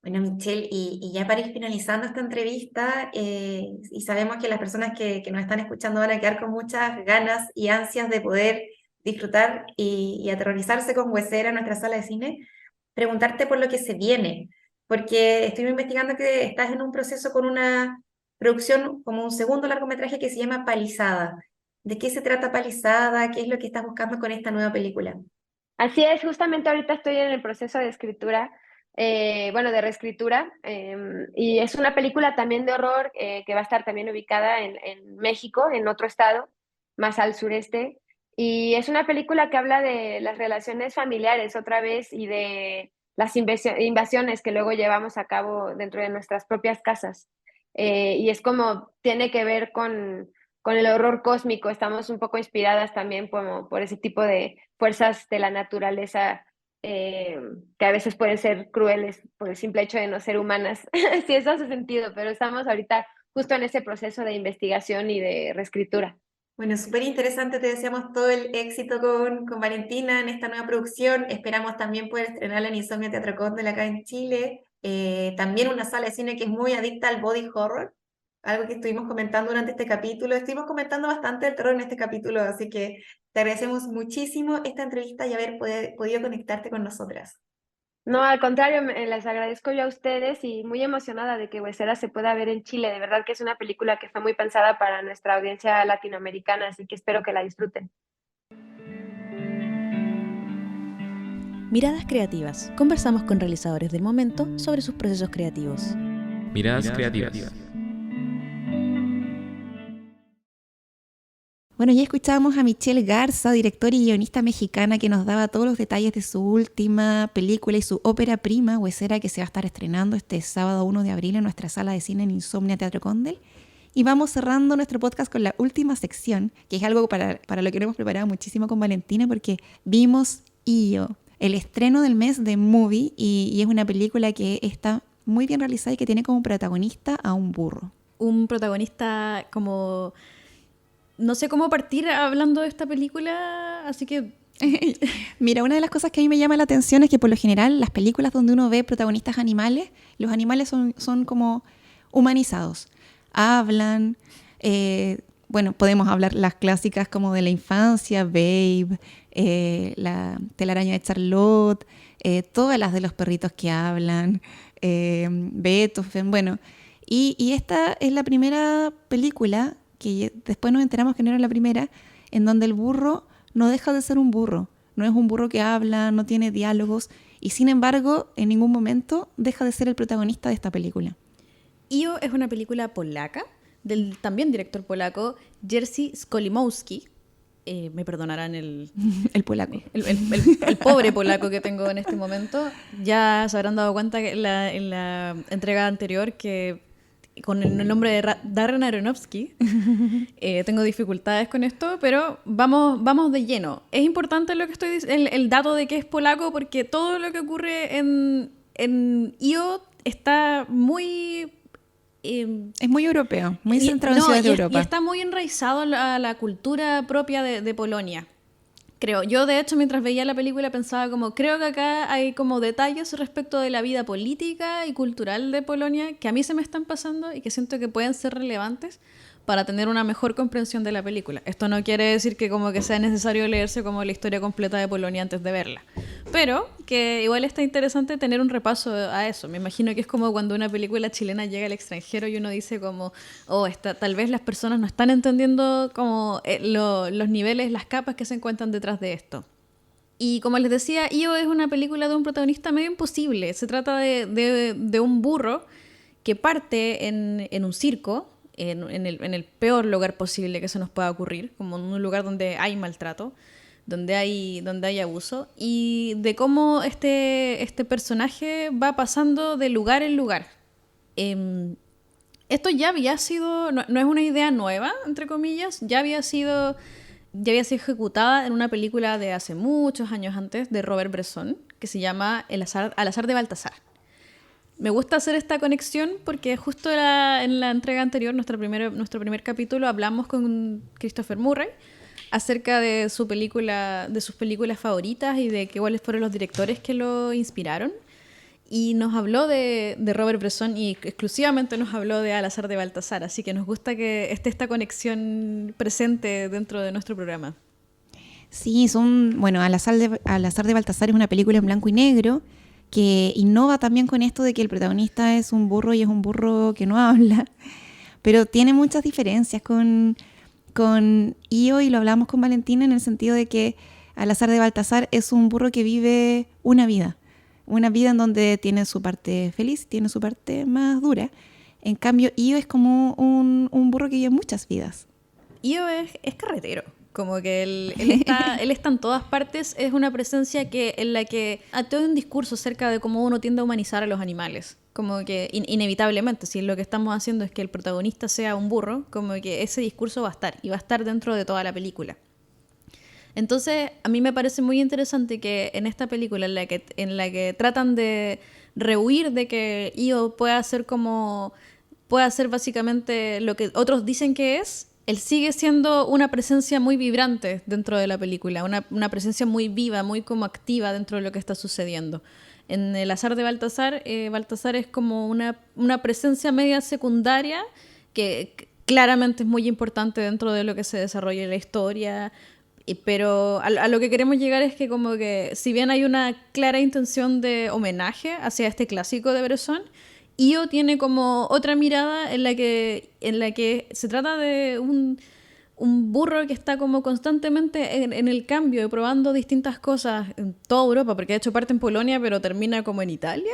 Bueno, Michelle, y ya para ir finalizando esta entrevista, y sabemos que las personas que nos están escuchando van a quedar con muchas ganas y ansias de poder disfrutar y aterrorizarse con Huesera en nuestra sala de cine, preguntarte por lo que se viene, porque estoy investigando que estás en un proceso con una producción como un segundo largometraje que se llama Palizada. ¿De qué se trata Palizada? ¿Qué es lo que estás buscando con esta nueva película? Así es, justamente ahorita estoy en el proceso de escritura, bueno, de reescritura, y es una película también de horror que va a estar también ubicada en México, en otro estado, más al sureste, y es una película que habla de las relaciones familiares otra vez y de las invasiones que luego llevamos a cabo dentro de nuestras propias casas. Y es como, tiene que ver con el horror cósmico, estamos un poco inspiradas también por ese tipo de fuerzas de la naturaleza que a veces pueden ser crueles por el simple hecho de no ser humanas, si eso hace sentido, pero estamos ahorita justo en ese proceso de investigación y de reescritura. Bueno, súper interesante, te deseamos todo el éxito con Valentina en esta nueva producción. Esperamos también poder estrenarla en Insomnia Teatro Cóndel acá en Chile. También una sala de cine que es muy adicta al body horror, algo que estuvimos comentando durante este capítulo. Estuvimos comentando bastante el terror en este capítulo, así que te agradecemos muchísimo esta entrevista y haber podido conectarte con nosotras. No, al contrario, les agradezco yo a ustedes y muy emocionada de que Huesera se pueda ver en Chile. De verdad que es una película que fue muy pensada para nuestra audiencia latinoamericana, así que espero que la disfruten. Miradas Creativas. Conversamos con realizadores del momento sobre sus procesos creativos. Miradas creativas. Bueno, ya escuchábamos a Michelle Garza, directora y guionista mexicana, que nos daba todos los detalles de su última película y su ópera prima, Huesera, que se va a estar estrenando este sábado 1 de abril en nuestra sala de cine en Insomnia Teatro Cóndel. Y vamos cerrando nuestro podcast con la última sección, que es algo para lo que nos hemos preparado muchísimo con Valentina, porque vimos Io, el estreno del mes de Movie, y es una película que está muy bien realizada y que tiene como protagonista a un burro. Un protagonista como... No sé cómo partir hablando de esta película, así que... Mira, una de las cosas que a mí me llama la atención es que por lo general las películas donde uno ve protagonistas animales, los animales son como humanizados. Hablan, bueno, podemos hablar las clásicas como de la infancia, Babe, la telaraña de Charlotte, todas las de los perritos que hablan, Beethoven, bueno. Y esta es la primera película, que después nos enteramos que no era la primera, en donde el burro no deja de ser un burro. No es un burro que habla, no tiene diálogos, y sin embargo, en ningún momento deja de ser el protagonista de esta película. Io es una película polaca, del también director polaco Jerzy Skolimowski. Me perdonarán el polaco. El pobre polaco que tengo en este momento. Ya se habrán dado cuenta que en la entrega anterior que con el nombre de Darren Aronofsky tengo dificultades con esto, pero vamos de lleno. Es importante lo que estoy diciendo, el dato de que es polaco, porque todo lo que ocurre en Io está muy... es muy europeo, muy centrado en ciudades de Europa. Y está muy enraizado a la cultura propia de Polonia. Creo, yo de hecho mientras veía la película pensaba como, creo que acá hay como detalles respecto de la vida política y cultural de Polonia que a mí se me están pasando y que siento que pueden ser relevantes para tener una mejor comprensión de la película. Esto no quiere decir que como que sea necesario leerse como la historia completa de Polonia antes de verla, pero que igual está interesante tener un repaso a eso. Me imagino que es como cuando una película chilena llega al extranjero y uno dice como, tal vez las personas no están entendiendo como los niveles, las capas que se encuentran detrás de esto. Y como les decía, Io es una película de un protagonista medio imposible. Se trata de un burro que parte en un circo, en el peor lugar posible que se nos pueda ocurrir, como en un lugar donde hay maltrato, donde hay abuso, y de cómo este personaje va pasando de lugar en lugar. Esto ya había sido, no es una idea nueva, entre comillas, ya había sido ejecutada en una película de hace muchos años antes, de Robert Bresson, que se llama Al azar de Baltasar. Me gusta hacer esta conexión porque justo en la entrega anterior, nuestro primer capítulo, hablamos con Christopher Murray acerca de sus películas favoritas y de cuáles fueron los directores que lo inspiraron. Y nos habló de Robert Bresson y exclusivamente nos habló de Al azar de Baltasar. Así que nos gusta que esté esta conexión presente dentro de nuestro programa. Sí, bueno, Al azar de Baltasar es una película en blanco y negro que innova también con esto de que el protagonista es un burro y es un burro que no habla, pero tiene muchas diferencias con Io, y lo hablamos con Valentina en el sentido de que Al azar de Baltasar es un burro que vive una vida en donde tiene su parte feliz, tiene su parte más dura. En cambio, Io es como un burro que vive muchas vidas. Io es carretero. Como que él está en todas partes, es una presencia en la que todo un discurso acerca de cómo uno tiende a humanizar a los animales. Como que inevitablemente, si lo que estamos haciendo es que el protagonista sea un burro, como que ese discurso va a estar dentro de toda la película. Entonces, a mí me parece muy interesante que en esta película en la que tratan de rehuir de que Io pueda ser básicamente lo que otros dicen que es, él sigue siendo una presencia muy vibrante dentro de la película, una presencia muy viva, muy como activa dentro de lo que está sucediendo. En El azar de Baltasar, Baltasar es como una presencia media secundaria que claramente es muy importante dentro de lo que se desarrolla en la historia, pero a lo que queremos llegar es que como que si bien hay una clara intención de homenaje hacia este clásico de Bresson, Io tiene como otra mirada en la que se trata de un burro que está como constantemente en el cambio y probando distintas cosas en toda Europa, porque de hecho parte en Polonia pero termina como en Italia.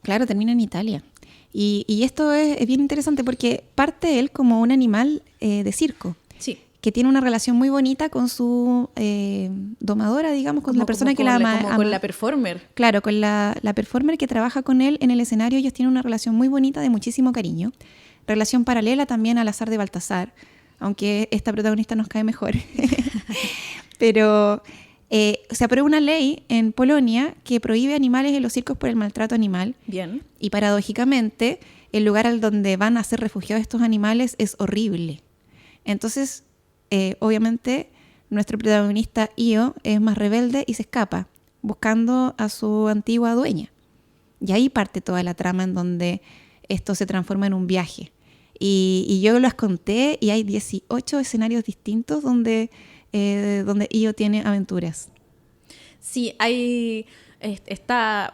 Claro, termina en Italia. Y esto es bien interesante porque parte él como un animal de circo. Sí. Que tiene una relación muy bonita con su domadora, digamos, con la persona que la ama. Con la performer. Claro, con la performer que trabaja con él en el escenario. Ellos tienen una relación muy bonita, de muchísimo cariño. Relación paralela también al azar de Baltasar, aunque esta protagonista nos cae mejor. Pero se aprueba una ley en Polonia que prohíbe animales en los circos por el maltrato animal. Bien. Y paradójicamente, el lugar al donde van a ser refugiados estos animales es horrible. Entonces, obviamente, nuestro protagonista Io es más rebelde y se escapa, buscando a su antigua dueña. Y ahí parte toda la trama en donde esto se transforma en un viaje. Y yo las conté y hay 18 escenarios distintos donde Io tiene aventuras. Sí,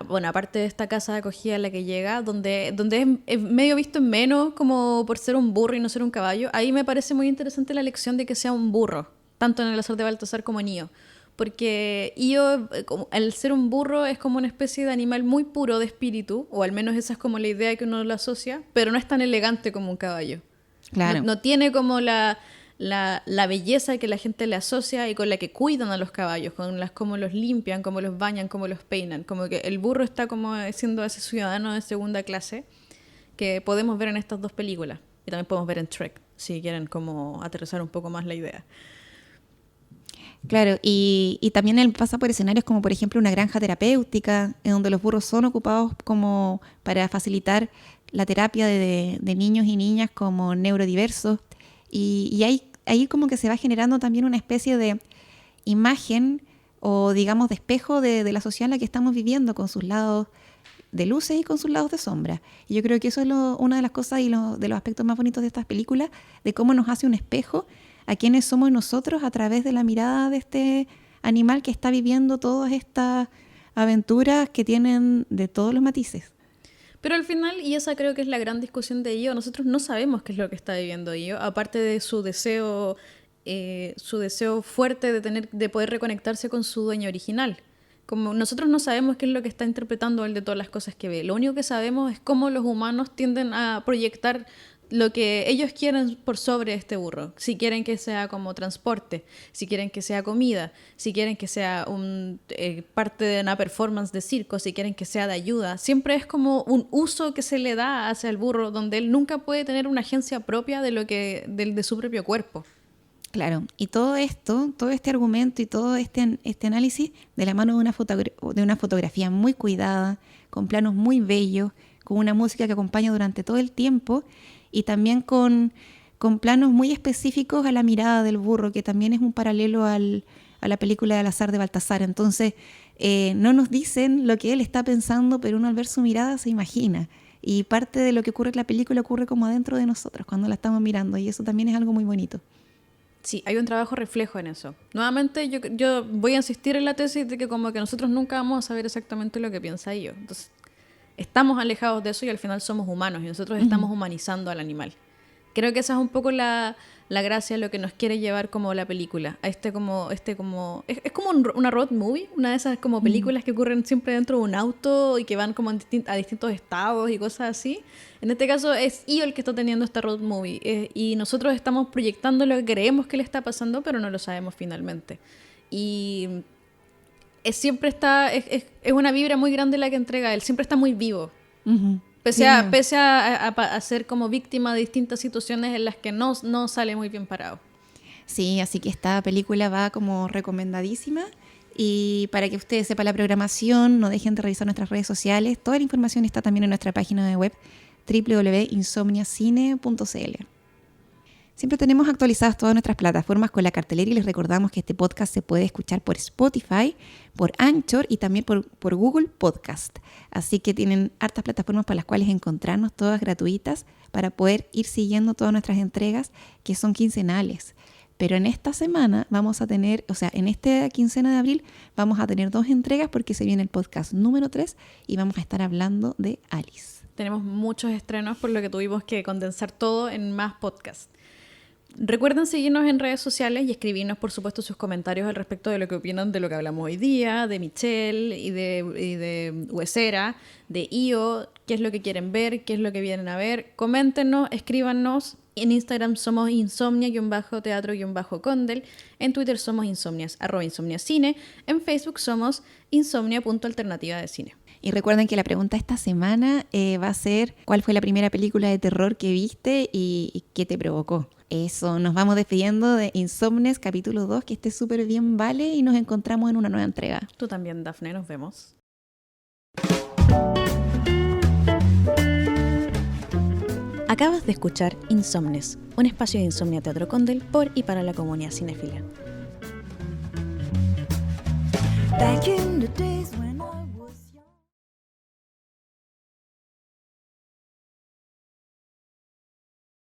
bueno, aparte de esta casa de acogida a la que llega, donde es medio visto en menos como por ser un burro y no ser un caballo, ahí me parece muy interesante la elección de que sea un burro, tanto en El azar de Baltasar como en Io. Porque Io, al ser un burro, es como una especie de animal muy puro de espíritu, o al menos esa es como la idea que uno lo asocia, pero no es tan elegante como un caballo. Claro. No tiene como la belleza que la gente le asocia y con la que cuidan a los caballos, cómo los limpian, cómo los bañan, cómo los peinan. Como que el burro está como siendo ese ciudadano de segunda clase que podemos ver en estas dos películas. Y también podemos ver en Trek, si quieren como aterrizar un poco más la idea. Claro, y también él pasa por escenarios como, por ejemplo, una granja terapéutica, en donde los burros son ocupados como para facilitar la terapia de niños y niñas como neurodiversos. Y ahí como que se va generando también una especie de imagen o, digamos, de espejo de la sociedad en la que estamos viviendo, con sus lados de luces y con sus lados de sombra. Y yo creo que eso es una de las cosas y de los aspectos más bonitos de estas películas, de cómo nos hace un espejo a quienes somos nosotros a través de la mirada de este animal que está viviendo todas estas aventuras que tienen de todos los matices. Pero al final, y esa creo que es la gran discusión de Io, nosotros no sabemos qué es lo que está viviendo Io, aparte de su deseo fuerte de poder reconectarse con su dueño original. Como nosotros no sabemos qué es lo que está interpretando él de todas las cosas que ve. Lo único que sabemos es cómo los humanos tienden a proyectar lo que ellos quieren por sobre este burro. Si quieren que sea como transporte, si quieren que sea comida, si quieren que sea parte de una performance de circo, si quieren que sea de ayuda. Siempre es como un uso que se le da hacia el burro, donde él nunca puede tener una agencia propia de su propio cuerpo. Claro, y todo este argumento y todo este análisis de la mano de una fotografía muy cuidada, con planos muy bellos, con una música que acompaña durante todo el tiempo y también con planos muy específicos a la mirada del burro, que también es un paralelo a la película de Al-azar de Baltasar. Entonces, no nos dicen lo que él está pensando, pero uno al ver su mirada se imagina. Y parte de lo que ocurre en la película ocurre como adentro de nosotros cuando la estamos mirando, y eso también es algo muy bonito. Sí, hay un trabajo reflejo en eso. Nuevamente, yo voy a insistir en la tesis de que como que nosotros nunca vamos a saber exactamente lo que piensa ellos. Entonces, estamos alejados de eso y al final somos humanos y nosotros estamos humanizando al animal. Creo que esa es un poco la gracia, lo que nos quiere llevar como la película. A es como una road movie, una de esas como películas que ocurren siempre dentro de un auto y que van como a distintos estados y cosas así. En este caso es Io el que está teniendo esta road movie y nosotros estamos proyectando lo que creemos que le está pasando, pero no lo sabemos finalmente. Y es una vibra muy grande la que entrega él, siempre está muy vivo. Pese a ser como víctima de distintas situaciones en las que no sale muy bien parado. Sí, así que esta película va como recomendadísima. Y para que ustedes sepan la programación, no dejen de revisar nuestras redes sociales. Toda la información está también en nuestra página de web www.insomniacine.cl. Siempre tenemos actualizadas todas nuestras plataformas con la cartelera y les recordamos que este podcast se puede escuchar por Spotify, por Anchor y también por Google Podcast. Así que tienen hartas plataformas para las cuales encontrarnos, todas gratuitas, para poder ir siguiendo todas nuestras entregas que son quincenales. Pero en esta semana vamos a tener, en esta quincena de abril vamos a tener 2 entregas porque se viene el podcast número 3 y vamos a estar hablando de Alice. Tenemos muchos estrenos por lo que tuvimos que condensar todo en más podcasts. Recuerden seguirnos en redes sociales y escribirnos, por supuesto, sus comentarios al respecto de lo que opinan de lo que hablamos hoy día, de Michelle y de Huesera, de Io, qué es lo que quieren ver, qué es lo que vienen a ver. Coméntenos, escríbanos. En Instagram somos insomnia-teatro-condel. En Twitter somos insomnias, @insomniacine. En Facebook somos insomnia.alternativa de cine. Y recuerden que la pregunta esta semana va a ser ¿cuál fue la primera película de terror que viste y qué te provocó? Eso, nos vamos despidiendo de Insomnes capítulo 2, que esté súper bien, Vale, y nos encontramos en una nueva entrega. Tú también, Dafne, nos vemos. Acabas de escuchar Insomnes, un espacio de Insomnia Teatro Condel por y para la comunidad cinéfila. Back in the day.